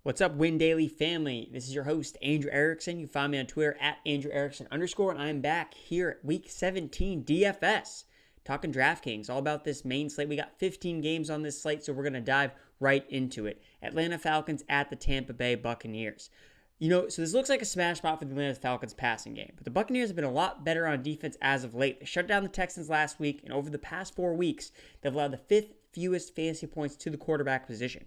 What's up, Win Daily family? This is your host, Andrew Erickson. You can find me on Twitter at @AndrewErickson_, and I'm back here at Week 17 DFS, talking DraftKings, all about this main slate. We got 15 games on this slate, so we're going to dive right into it. Atlanta Falcons at the Tampa Bay Buccaneers. So this looks like a smash spot for the Atlanta Falcons passing game, but the Buccaneers have been a lot better on defense as of late. They shut down the Texans last week, and over the past 4 weeks, they've allowed the 5th fewest fantasy points to the quarterback position.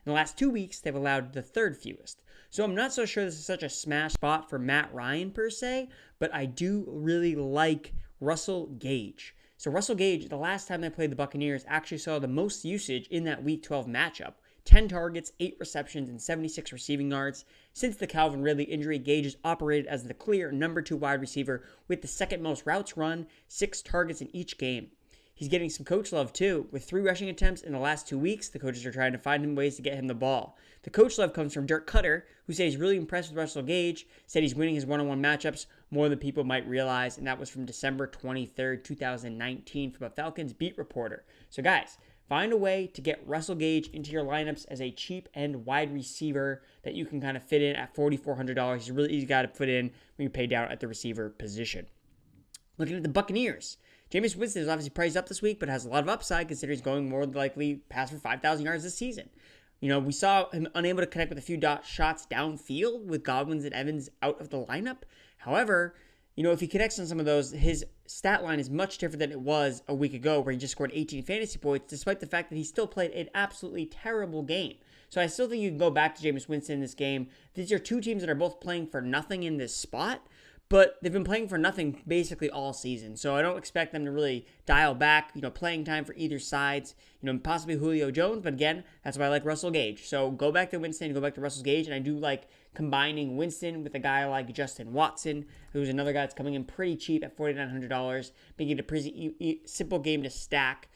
In the last 2 weeks, they've allowed the 3rd fewest. So I'm not so sure this is such a smash spot for Matt Ryan per se, but I do really like Russell Gage. So Russell Gage, the last time they played the Buccaneers, actually saw the most usage in that Week 12 matchup. 10 targets, 8 receptions, and 76 receiving yards. Since the Calvin Ridley injury, Gage has operated as the clear number 2 wide receiver with the second most routes run, 6 targets in each game. He's getting some coach love too. With 3 rushing attempts in the last 2 weeks, the coaches are trying to find him ways to get him the ball. The coach love comes from Dirk Cutter, who said he's really impressed with Russell Gage, said he's winning his one-on-one matchups more than people might realize, and that was from December 23rd, 2019 from a Falcons beat reporter. So guys, find a way to get Russell Gage into your lineups as a cheap end wide receiver that you can kind of fit in at $4,400. He's a really easy guy to put in when you pay down at the receiver position. Looking at the Buccaneers, Jameis Winston is obviously priced up this week, but has a lot of upside considering he's going more likely pass for 5,000 yards this season. We saw him unable to connect with a few shots downfield with Godwins and Evans out of the lineup. However, if he connects on some of those, his stat line is much different than it was a week ago where he just scored 18 fantasy points, despite the fact that he still played an absolutely terrible game. So I still think you can go back to Jameis Winston in this game. These are 2 teams that are both playing for nothing in this spot, but they've been playing for nothing basically all season. So I don't expect them to really dial back, playing time for either sides, possibly Julio Jones. But again, that's why I like Russell Gage. So go back to Winston, go back to Russell Gage. And I do like combining Winston with a guy like Justin Watson, who's another guy that's coming in pretty cheap at $4,900, making it a pretty simple game to stack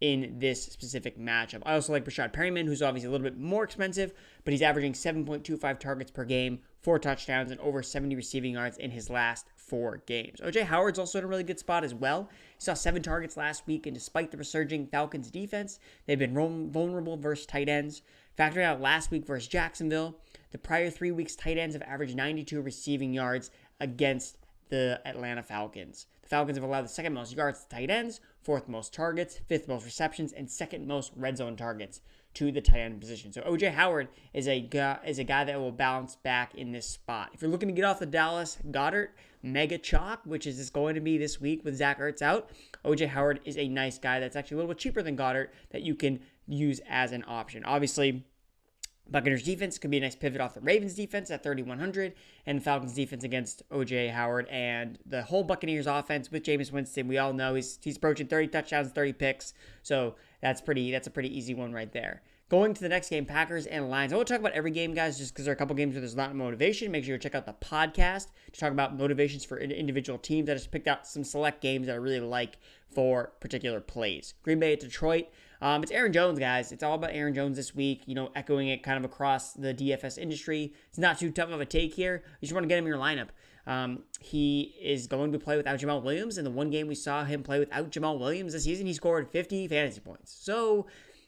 in this specific matchup. I also like Rashad Perryman, who's obviously a little bit more expensive, but he's averaging 7.25 targets per game, 4 touchdowns, and over 70 receiving yards in his last 4 games. O.J. Howard's also in a really good spot as well. He saw 7 targets last week, and despite the resurging Falcons defense, they've been vulnerable versus tight ends. Factoring out last week versus Jacksonville, the prior 3 weeks, tight ends have averaged 92 receiving yards against the Atlanta Falcons. The Falcons have allowed the 2nd most yards to tight ends, 4th most targets, 5th most receptions, and 2nd most red zone targets to the tight end position. So O.J. Howard is a guy that will bounce back in this spot. If you're looking to get off the Dallas Goddard mega chalk, which is going to be this week with Zach Ertz out, O.J. Howard is a nice guy that's actually a little bit cheaper than Goddard that you can use as an option. Obviously, Buccaneers defense could be a nice pivot off the Ravens defense at 3,100, and Falcons defense against O.J. Howard, and the whole Buccaneers offense with Jameis Winston. We all know he's approaching 30 touchdowns, 30 picks, so that's a pretty easy one right there. Going to the next game, Packers and Lions. I won't talk about every game, guys, just because there are a couple games where there's a lot of motivation. Make sure you check out the podcast to talk about motivations for individual teams. I just picked out some select games that I really like for particular plays. Green Bay at Detroit. It's Aaron Jones, guys. It's all about Aaron Jones this week, echoing it kind of across the DFS industry. It's not too tough of a take here. You just want to get him in your lineup. He is going to play without Jamal Williams. In the one game we saw him play without Jamal Williams this season, he scored 50 fantasy points. So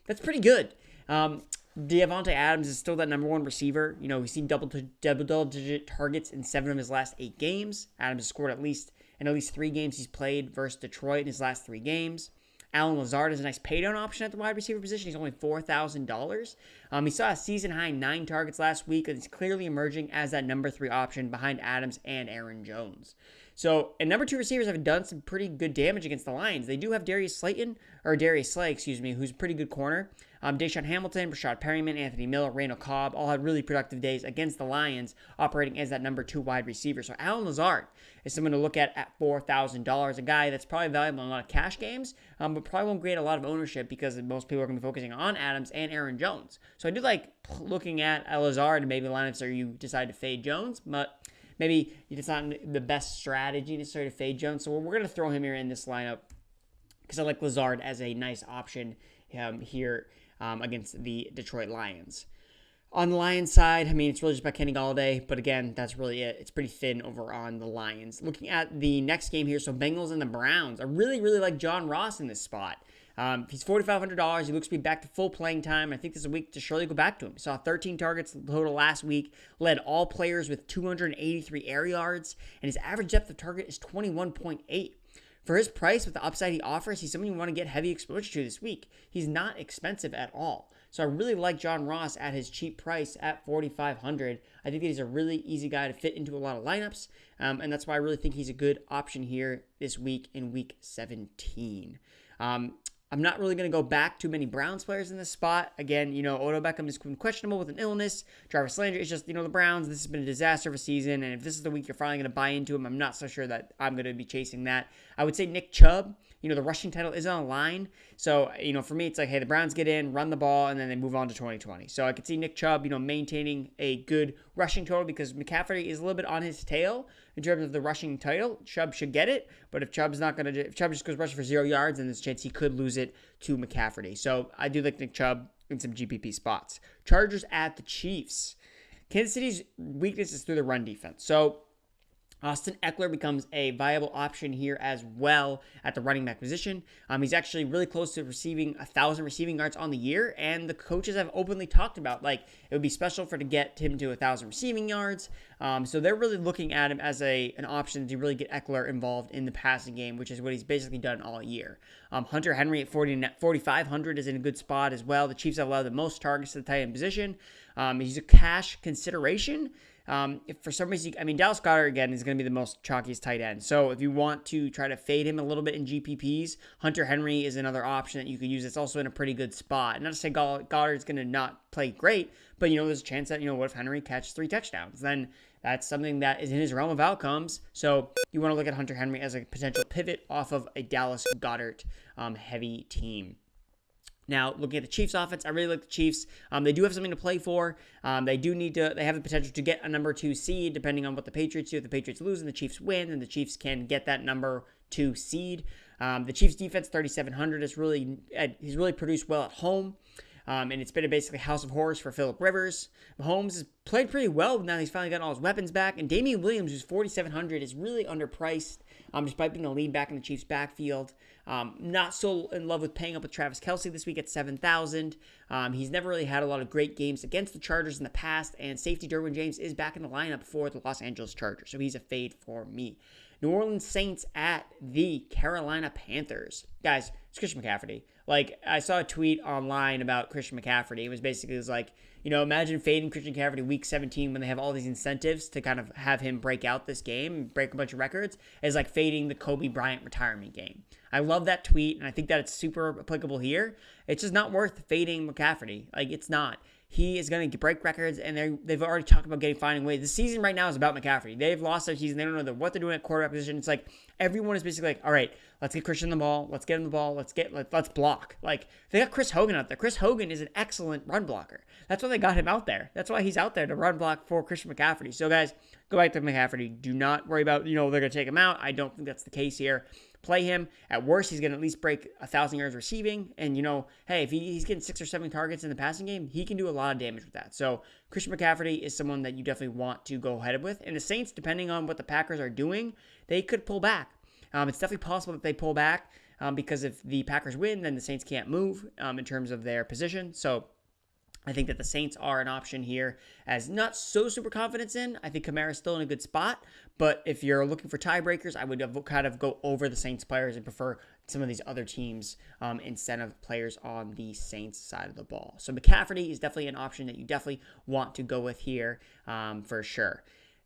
that's pretty good. Devontae Adams is still that number 1 receiver. He's seen double-digit targets in 7 of his last 8 games. Adams has scored at least 3 games he's played versus Detroit in his last 3 games. Allen Lazard is a nice paydown option at the wide receiver position. He's only $4,000. He saw a season-high 9 targets last week, and he's clearly emerging as that number 3 option behind Adams and Aaron Jones. So, and number 2 receivers have done some pretty good damage against the Lions. They do have Darius Slay, who's a pretty good corner. Deshaun Hamilton, Rashad Perryman, Anthony Miller, Randall Cobb all had really productive days against the Lions, operating as that number 2 wide receiver. So Allen Lazard is someone to look at $4,000, a guy that's probably valuable in a lot of cash games, but probably won't create a lot of ownership because most people are going to be focusing on Adams and Aaron Jones. So I do like looking at Lazard and maybe lineups where you decide to fade Jones, but maybe it's not the best strategy necessarily to fade Jones. So we're going to throw him here in this lineup because I like Lazard as a nice option here against the Detroit Lions. On the Lions side, it's really just about Kenny Golladay, but again, that's really it. It's pretty thin over on the Lions. Looking at the next game here, so Bengals and the Browns. I really, really like John Ross in this spot. If he's $4,500, he looks to be back to full playing time. I think this is a week to surely go back to him. Saw 13 targets total last week, led all players with 283 air yards, and his average depth of target is 21.8. For his price, with the upside he offers, he's someone you want to get heavy exposure to this week. He's not expensive at all. So I really like John Ross at his cheap price at $4,500. I think that he's a really easy guy to fit into a lot of lineups, and that's why I really think he's a good option here this week in Week 17. I'm not really going to go back too many Browns players in this spot. Again, Odell Beckham is questionable with an illness. Jarvis Landry, it's just, the Browns, this has been a disaster of a season. And if this is the week you're finally going to buy into him, I'm not so sure that I'm going to be chasing that. I would say Nick Chubb, the rushing title is on the line. So, for me, it's like, hey, the Browns get in, run the ball, and then they move on to 2020. So I could see Nick Chubb, maintaining a good rushing total because McCaffrey is a little bit on his tail in terms of the rushing title. Chubb should get it, but if Chubb just goes rushing for 0 yards, then there's a chance he could lose it to McCaffrey. So I do like Nick Chubb in some GPP spots. Chargers at the Chiefs. Kansas City's weakness is through the run defense. So Austin Eckler becomes a viable option here as well at the running back position. He's actually really close to receiving 1,000 receiving yards on the year, and the coaches have openly talked about, it would be special to get him to 1,000 receiving yards. So they're really looking at him as an option to really get Eckler involved in the passing game, which is what he's basically done all year. Hunter Henry at 4,500 is in a good spot as well. The Chiefs have allowed the most targets to the tight end position. He's a cash consideration. If for some reason, Dallas Goedert, again, is going to be the most chalkiest tight end. So if you want to try to fade him a little bit in GPPs, Hunter Henry is another option that you could use. It's also in a pretty good spot. Not to say Goddard is going to not play great, but, there's a chance that, what if Henry catches 3 touchdowns? Then that's something that is in his realm of outcomes. So you want to look at Hunter Henry as a potential pivot off of a Dallas Goedert heavy team. Now, looking at the Chiefs offense, I really like the Chiefs. They do have something to play for. They have the potential to get a number 2 seed, depending on what the Patriots do. If the Patriots lose and the Chiefs win, then the Chiefs can get that number 2 seed. The Chiefs defense, 3,700, he's really produced well at home. And it's been a basically house of horrors for Phillip Rivers. Mahomes has played pretty well now he's finally gotten all his weapons back. And Damian Williams, who's 4,700, is really underpriced, despite being the lead back in the Chiefs' backfield. Not so in love with paying up with Travis Kelce this week at 7,000. He's never really had a lot of great games against the Chargers in the past, and safety Derwin James is back in the lineup for the Los Angeles Chargers, so he's a fade for me. New Orleans Saints at the Carolina Panthers. Guys, it's Christian McCaffrey. I saw a tweet online about Christian McCaffrey. It was basically, imagine fading Christian McCaffrey week 17 when they have all these incentives to kind of have him break out this game, break a bunch of records, is like fading the Kobe Bryant retirement game. I love that tweet, and I think that it's super applicable here. It's just not worth fading McCaffrey. It's not. He is going to break records, and they've already talked about finding ways. The season right now is about McCaffrey. They've lost their season. They don't know what they're doing at quarterback position. It's everyone is basically all right, let's get Christian the ball. Let's get him the ball. Let's block. They got Chris Hogan out there. Chris Hogan is an excellent run blocker. That's why they got him out there. That's why he's out there to run block for Christian McCaffrey. So guys, go back to McCaffrey. Do not worry about, they're going to take him out. I don't think that's the case here. Play him. At worst, he's going to at least break 1,000 yards receiving. And, hey, if he's getting 6 or 7 targets in the passing game, he can do a lot of damage with that. So Christian McCaffrey is someone that you definitely want to go ahead with. And the Saints, depending on what the Packers are doing, they could pull back. It's definitely possible that they pull back because if the Packers win, then the Saints can't move in terms of their position. So I think that the Saints are an option here as not so super confidence in. I think Kamara's still in a good spot, but if you're looking for tiebreakers, I would kind of go over the Saints players and prefer some of these other teams instead of players on the Saints side of the ball. So McCaffrey is definitely an option that you definitely want to go with here for sure.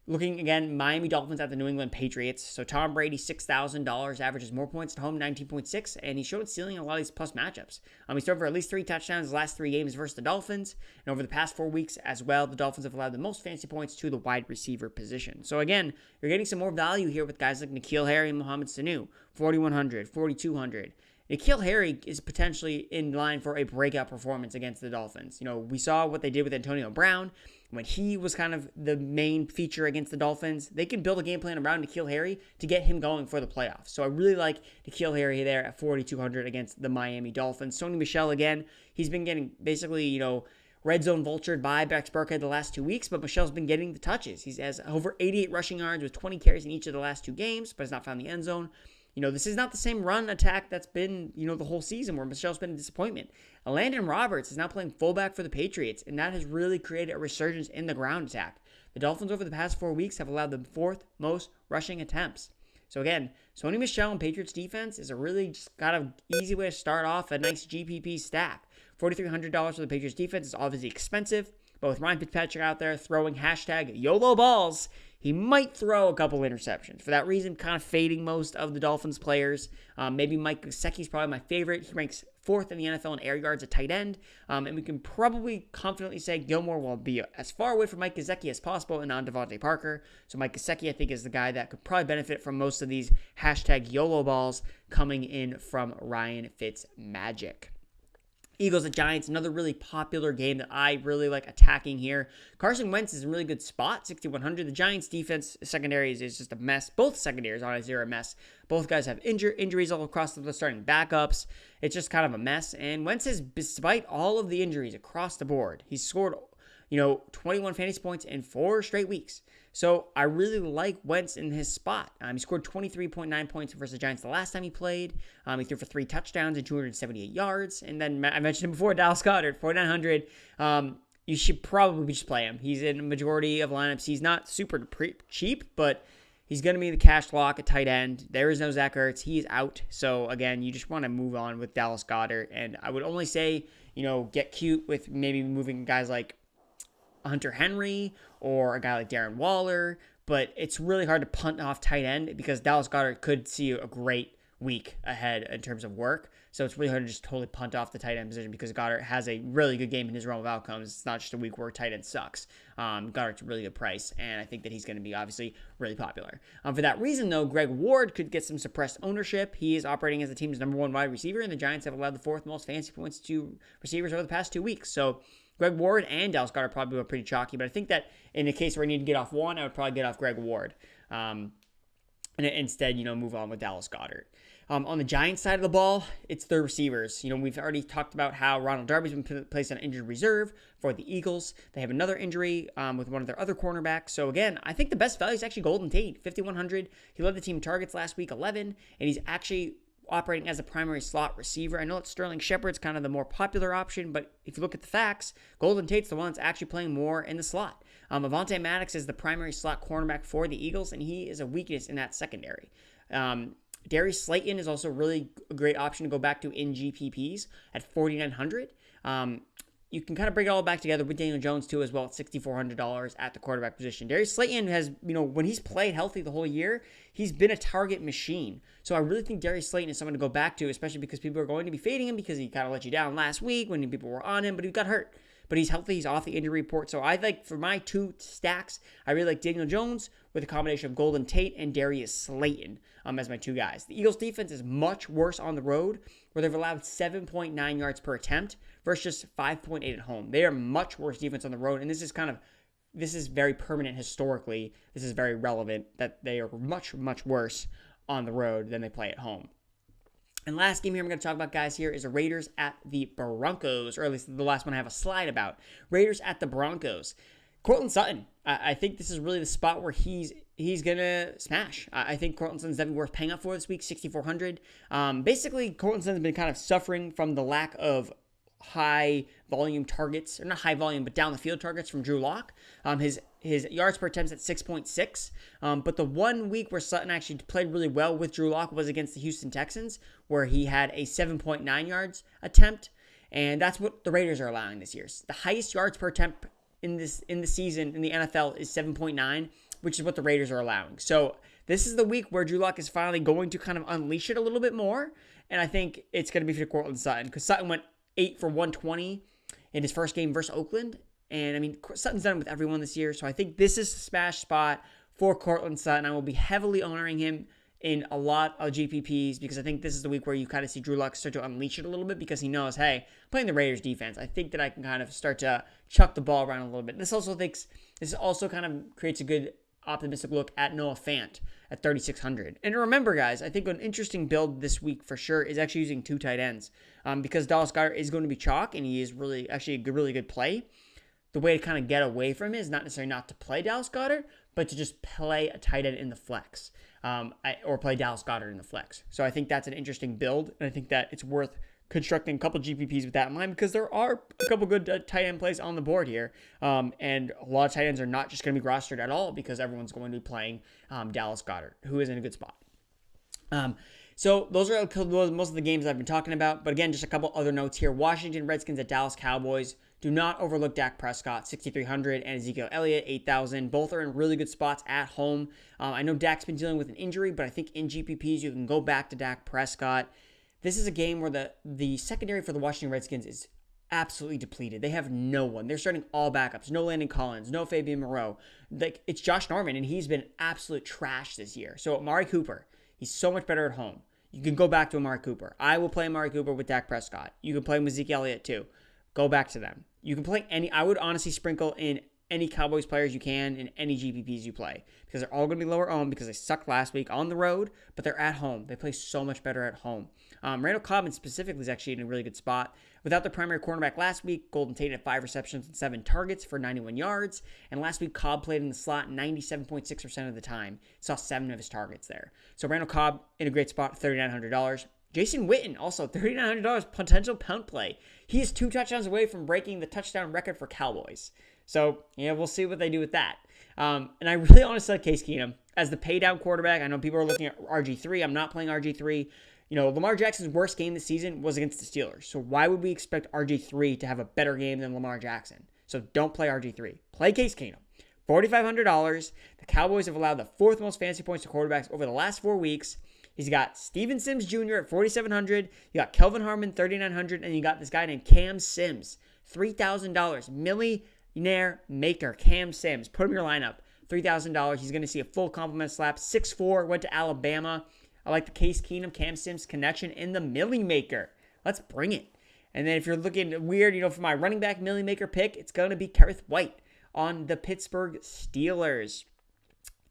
Looking again, Miami Dolphins at the New England Patriots. So Tom Brady, $6,000, averages more points at home, 19.6, and he showed ceiling a lot of these plus matchups. He's thrown for at least 3 touchdowns his last 3 games versus the Dolphins, and over the past 4 weeks as well, the Dolphins have allowed the most fantasy points to the wide receiver position. So again, you're getting some more value here with guys like N'Keal Harry and Mohamed Sanu, 4,100, 4,200. N'Keal Harry is potentially in line for a breakout performance against the Dolphins. We saw what they did with Antonio Brown when he was kind of the main feature against the Dolphins. They can build a game plan around N'Keal Harry to get him going for the playoffs. So I really like N'Keal Harry there at 4,200 against the Miami Dolphins. Sony Michel, again, he's been getting basically, red zone vultured by Bex Burkhead the last 2 weeks, but Michel's been getting the touches. He has over 88 rushing yards with 20 carries in each of the last 2 games, but has not found the end zone. This is not the same run attack that's been, the whole season where Michel's been a disappointment. Landon Roberts is now playing fullback for the Patriots, and that has really created a resurgence in the ground attack. The Dolphins over the past 4 weeks have allowed the 4th most rushing attempts. So again, Sony Michel and Patriots defense is a really just kind of easy way to start off a nice GPP stack. $4,300 for the Patriots defense is obviously expensive, but with Ryan Fitzpatrick out there throwing hashtag YOLO balls, he might throw a couple interceptions. For that reason, kind of fading most of the Dolphins players. Maybe Mike Gesicki is probably my favorite. He ranks 4th in the NFL in air yards at tight end. And we can probably confidently say Gilmore will be as far away from Mike Gesicki as possible and on Devontae Parker. So Mike Gesicki, I think, is the guy that could probably benefit from most of these hashtag YOLO balls coming in from Ryan Fitzmagic. Eagles at Giants, another really popular game that I really like attacking here. Carson Wentz is in a really good spot, 6,100. The Giants defense secondary is just a mess. Both secondaries honestly are a mess. Both guys have injuries all across the starting backups. It's just kind of a mess. And Wentz has, despite all of the injuries across the board, he's scored 21 fantasy points in 4 straight weeks. So I really like Wentz in his spot. He scored 23.9 points versus the Giants the last time he played. He threw for 3 touchdowns and 278 yards. And then I mentioned him before, Dallas Goedert, 4,900. You should probably just play him. He's in a majority of lineups. He's not super cheap, but he's going to be the cash lock at tight end. There is no Zach Ertz. He's out. So again, you just want to move on with Dallas Goedert. And I would only say, get cute with maybe moving guys like Hunter Henry or a guy like Darren Waller, but it's really hard to punt off tight end because Dallas Goedert could see a great week ahead in terms of work. So it's really hard to just totally punt off the tight end position because Goddard has a really good game in his realm of outcomes. It's not just a week where tight end sucks. Goddard's a really good price, and I think that he's going to be obviously really popular. For that reason, though, Greg Ward could get some suppressed ownership. He is operating as the team's number 1 wide receiver, and the Giants have allowed the 4th most fantasy points to receivers over the past 2 weeks. So Greg Ward and Dallas Goedert probably were pretty chalky, but I think that in a case where I need to get off one, I would probably get off Greg Ward. And instead, move on with Dallas Goedert. On the Giants side of the ball, it's their receivers. We've already talked about how Ronald Darby's been placed on injured reserve for the Eagles. They have another injury with one of their other cornerbacks. So again, I think the best value is actually Golden Tate, 5,100. He led the team in targets last week, 11, and he's actually operating as a primary slot receiver. I know that Sterling Shepard's kind of the more popular option, but if you look at the facts, Golden Tate's the one that's actually playing more in the slot. Avonte Maddox is the primary slot cornerback for the Eagles, and he is a weakness in that secondary. Darius Slayton is also really a great option to go back to in GPPs at 4,900. You can kind of bring it all back together with Daniel Jones, too, as well at $6,400 at the quarterback position. Darius Slayton has, when he's played healthy the whole year, he's been a target machine. So I really think Darius Slayton is someone to go back to, especially because people are going to be fading him because he kind of let you down last week when people were on him, but he got hurt. But he's healthy. He's off the injury report. So I like, for my 2 stacks, I really like Daniel Jones with a combination of Golden Tate and Darius Slayton as my 2 guys. The Eagles defense is much worse on the road, where they've allowed 7.9 yards per attempt versus just 5.8 at home. They are much worse defense on the road, and this is very permanent historically. This is very relevant that they are much, much worse on the road than they play at home. And last game here I'm going to talk about, guys, here is the Raiders at the Broncos, or at least the last one I have a slide about. Raiders at the Broncos. Courtland Sutton, I think this is really the spot where he's going to smash. I think Courtland Sutton's definitely worth paying up for this week, 6,400. Basically, Courtland Sutton's been kind of suffering from the lack of high volume targets, or not high volume, but down the field targets from Drew Lock. His yards per attempt at 6.6. But the 1 week where Sutton actually played really well with Drew Lock was against the Houston Texans, where he had a 7.9 yards attempt. And that's what the Raiders are allowing this year. The highest yards per attempt in the season in the NFL is 7.9, which is what the Raiders are allowing. So this is the week where Drew Lock is finally going to kind of unleash it a little bit more. And I think it's going to be for Courtland Sutton, because Sutton went 8 for 120 in his first game versus Oakland. And I mean, Sutton's done it with everyone this year. So I think this is a smash spot for Courtland Sutton. I will be heavily owning him in a lot of GPPs, because I think this is the week where you kind of see Drew Lock start to unleash it a little bit, because he knows, hey, playing the Raiders defense, I think that I can kind of start to chuck the ball around a little bit. This also kind of creates a good optimistic look at Noah Fant at 3,600. And remember, guys, I think an interesting build this week for sure is actually using 2 tight ends, because Dallas Goedert is going to be chalk, and he is really actually a really good play. the way to kind of get away from it is not necessarily not to play Dallas Goedert, but to just play a tight end in the flex, or play Dallas Goedert in the flex. So I think that's an interesting build, and I think that it's worth constructing a couple GPPs with that in mind, because there are a couple good tight end plays on the board here. And a lot of tight ends are not just going to be rostered at all, because everyone's going to be playing Dallas Goedert, who is in a good spot. So those are most of the games I've been talking about. But again, just a couple other notes here. Washington Redskins at Dallas Cowboys. Do not overlook Dak Prescott, 6,300, and Ezekiel Elliott, 8,000. Both are in really good spots at home. I know Dak's been dealing with an injury, but I think in GPPs you can go back to Dak Prescott. This is a game where the secondary for the Washington Redskins is absolutely depleted. They have no one. They're starting all backups. No Landon Collins, no Fabian Moreau. It's Josh Norman, and he's been absolute trash this year. So Amari Cooper, he's so much better at home. You can go back to Amari Cooper. I will play Amari Cooper with Dak Prescott. You can play him with Zeke Elliott too. Go back to them. You can play I would honestly sprinkle in any Cowboys players you can in any GPPs you play, because they're all going to be lower owned because they sucked last week on the road, but they're at home. They play so much better at home. Randall Cobb specifically is actually in a really good spot. Without their primary cornerback last week, Golden Tate had 5 receptions and 7 targets for 91 yards. And last week, Cobb played in the slot 97.6% of the time. Saw 7 of his targets there. So Randall Cobb in a great spot, $3,900. Jason Witten, also $3,900 potential punt play. He is 2 touchdowns away from breaking the touchdown record for Cowboys. So, we'll see what they do with that. And I really want to set Case Keenum as the pay down quarterback. I know people are looking at RG3. I'm not playing RG3. Lamar Jackson's worst game this season was against the Steelers. So why would we expect RG3 to have a better game than Lamar Jackson? So don't play RG3. Play Case Keenum. $4,500. The Cowboys have allowed the 4th most fantasy points to quarterbacks over the last 4 weeks. He's got Steven Sims Jr. at $4,700. You got Kelvin Harmon, $3,900. And you got this guy named Cam Sims, $3,000. Millionaire maker, Cam Sims. Put him in your lineup. $3,000. He's going to see a full complement slap. 6'4", went to Alabama. I like the Case Keenum, Cam Sims connection in the Millie Maker. Let's bring it. And then if you're looking weird, for my running back Millie Maker pick, it's going to be Kerrith White on the Pittsburgh Steelers.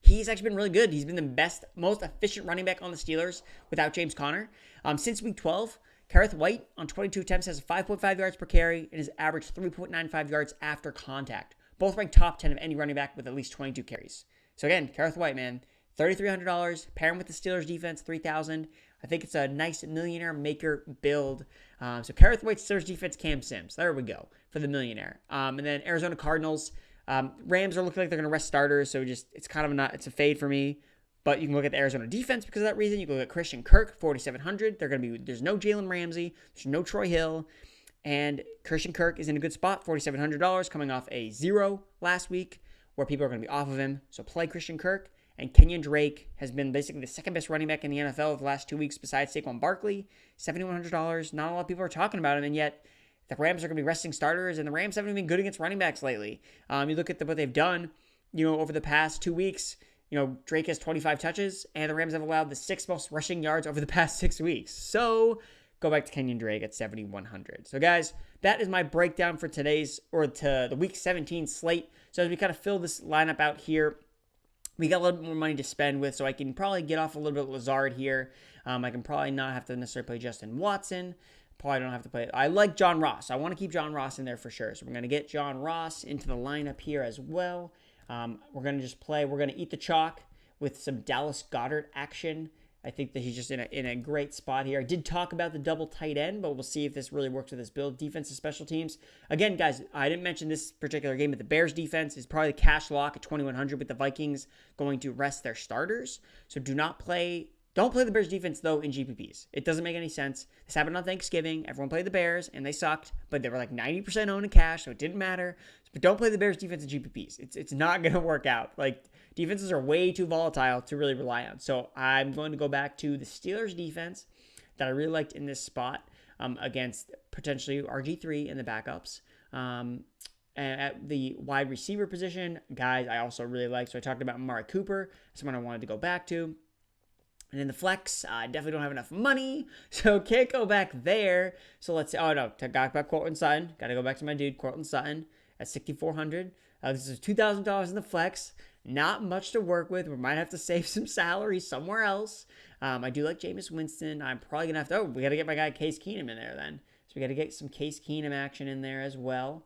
He's actually been really good. He's been the most efficient running back on the Steelers without James Conner. Since week 12, Kerrith White on 22 attempts has 5.5 yards per carry and has averaged 3.95 yards after contact. Both ranked top 10 of any running back with at least 22 carries. So again, Kerrith White, man, $3,300. Pair him with the Steelers defense, $3,000. I think it's a nice millionaire maker build. So Kerrith White, Steelers defense, Cam Sims. There we go for the millionaire. And then Arizona Cardinals. Rams are looking like they're going to rest starters, so it's kind of it's a fade for me. But you can look at the Arizona defense because of that reason. You can look at Christian Kirk, $4,700. There's no Jalen Ramsey, there's no Troy Hill, and Christian Kirk is in a good spot, $4,700, coming off a 0 last week, where people are going to be off of him. So play Christian Kirk. And Kenyon Drake has been basically the second best running back in the NFL of the last 2 weeks besides Saquon Barkley, $7,100. Not a lot of people are talking about him, and yet the Rams are going to be resting starters, and the Rams haven't been good against running backs lately. You look at what they've done, over the past 2 weeks. Drake has 25 touches, and the Rams have allowed the 6th most rushing yards over the past 6 weeks. So go back to Kenyon Drake at $7,100. So guys, that is my breakdown for the Week 17 slate. So as we kind of fill this lineup out here, we got a little bit more money to spend with, so I can probably get off a little bit of Lazard here. I can probably not have to necessarily play Justin Watson. Probably don't have to play. I like John Ross. I want to keep John Ross in there for sure. So we're going to get John Ross into the lineup here as well. We're going to just play. We're going to eat the chalk with some Dallas Goedert action. I think that he's just in a great spot here. I did talk about the double tight end, but we'll see if this really works with this build. Defensive special teams. Again, guys, I didn't mention this particular game, but the Bears defense is probably the cash lock at $2,100 with the Vikings going to rest their starters. So don't play the Bears defense, though, in GPPs. It doesn't make any sense. This happened on Thanksgiving. Everyone played the Bears, and they sucked, but they were like 90% owned in cash, so it didn't matter. But don't play the Bears defense in GPPs. It's not going to work out. Defenses are way too volatile to really rely on. So I'm going to go back to the Steelers defense that I really liked in this spot against potentially RG3 and the backups. And at the wide receiver position, guys, I also really like. So I talked about Amari Cooper, someone I wanted to go back to. And in the flex, I definitely don't have enough money, so can't go back there. So let's say, got back Courtland Sutton. Got to go back to my dude, Courtland Sutton, at $6,400. This is $2,000 in the flex. Not much to work with. We might have to save some salary somewhere else. I do like Jameis Winston. I'm probably going to have to, we got to get my guy Case Keenum in there then. So we got to get some Case Keenum action in there as well.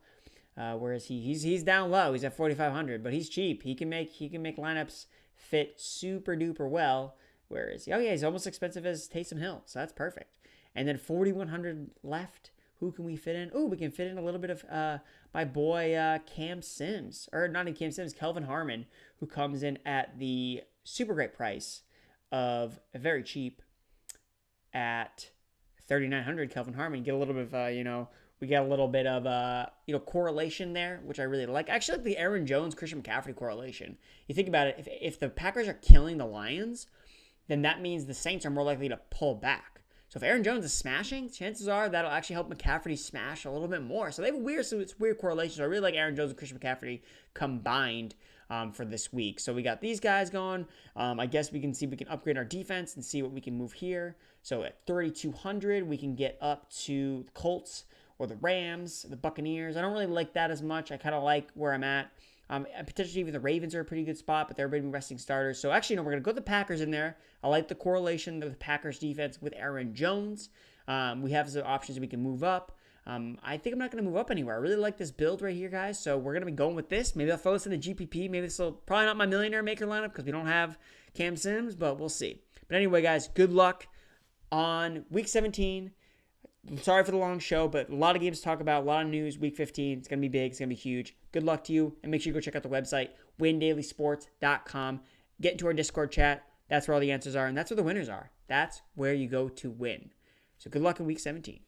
Whereas he's down low. He's at 4,500, but he's cheap. He can make lineups fit super duper well. Whereas he's almost expensive as Taysom Hill, so that's perfect. And then 4,100 left. Who can we fit in? Oh, we can fit in a little bit of my boy Cam Sims, or not even Cam Sims, Kelvin Harmon, who comes in at the super great price of very cheap at 3,900. Kelvin Harmon, get a little bit of we get a little bit of correlation there, which I really like. I actually like the Aaron Jones Christian McCaffrey correlation. You think about it, if the Packers are killing the Lions, then that means the Saints are more likely to pull back. So if Aaron Jones is smashing, chances are that'll actually help McCaffrey smash a little bit more. So they have it's weird correlation. So I really like Aaron Jones and Christian McCaffrey combined for this week. So we got these guys going. I guess we can see if we can upgrade our defense and see what we can move here. So at 3,200, we can get up to the Colts or the Rams, the Buccaneers. I don't really like that as much. I kind of like where I'm at. Potentially even the Ravens are a pretty good spot, but they're going to be resting starters. So actually, we're going to go the Packers in there. I like the correlation of the Packers defense with Aaron Jones. We have some options we can move up. I think I'm not going to move up anywhere. I really like this build right here, guys. So we're going to be going with this. Maybe I'll throw this in the GPP. Maybe this will probably not my millionaire maker lineup because we don't have Cam Sims, but we'll see. But anyway, guys, good luck on Week 17. I'm sorry for the long show, but a lot of games to talk about, a lot of news. Week 15, it's going to be big, it's going to be huge. Good luck to you, and make sure you go check out the website, windailysports.com. Get into our Discord chat. That's where all the answers are, and that's where the winners are. That's where you go to win. So good luck in Week 17.